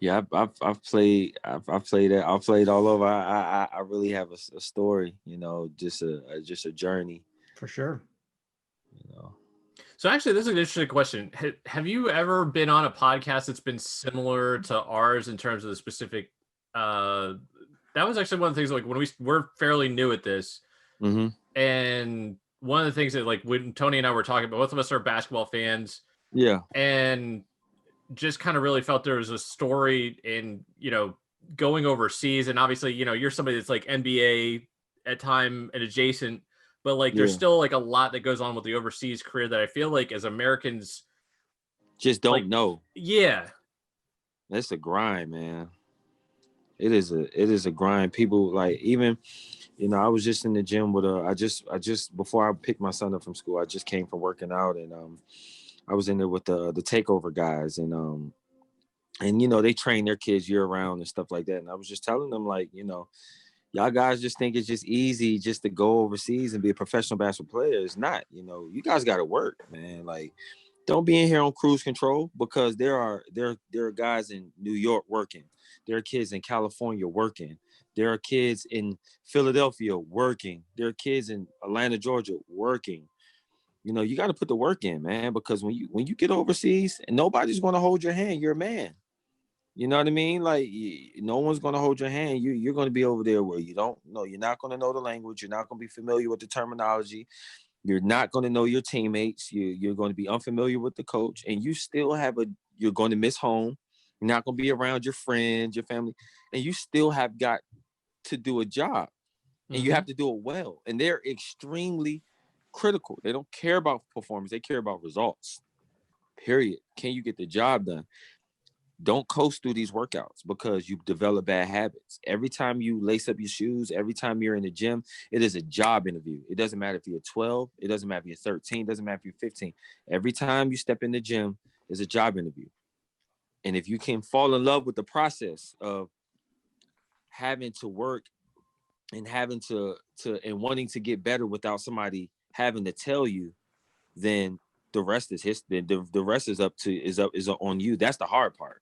Yeah, I've played it. I've played all over. I really have a story, just a journey, For sure. you know. So actually, this is an interesting question. Have you ever been on a podcast that's been similar to ours in terms of the specific? Uh, that was actually one of the things, like when we're fairly new at this, Mm-hmm. and one of the things that, like, when Tony and I were talking about, both of us are basketball fans, Yeah. and just kind of really felt there was a story in, going overseas. And obviously, you're somebody that's like NBA at time and adjacent, but like there's Yeah. still like a lot that goes on with the overseas career that I feel like as Americans Just don't like, know. yeah. It's a grind, man. It is a grind. People like, even, I was just in the gym with I just before I picked my son up from school, I just came from working out, and I was in there with the takeover guys, and they train their kids year round and stuff like that. And I was just telling them, like, y'all guys just think it's just easy just to go overseas and be a professional basketball player. It's not. You guys got to work, man. Like, don't be in here on cruise control, because there are guys in New York working. There are kids in California working. There are kids in Philadelphia working. There are kids in Atlanta, Georgia working. You got to put the work in, man, because when you get overseas, and nobody's going to hold your hand, you're a man. You know what I mean? Like, no one's going to hold your hand. You're going to be over there where you don't know. You're not going to know the language. You're not going to be familiar with the terminology. You're not going to know your teammates. You're going to be unfamiliar with the coach, and you're going to miss home. You're not going to be around your friends, your family, and you still have got to do a job, and you have to do it well. And they're extremely critical. They don't care about performance. They care about results. Period. Can you get the job done? Don't coast through these workouts, because you develop bad habits. Every time you lace up your shoes, every time you're in the gym, it is a job interview. It doesn't matter if you're 12, it doesn't matter if you're 13, it doesn't matter if you're 15. Every time you step in the gym is a job interview. And if you can fall in love with the process of having to work and having to and wanting to get better without somebody having to tell you, then the rest is history. The rest is up is on you. That's the hard part.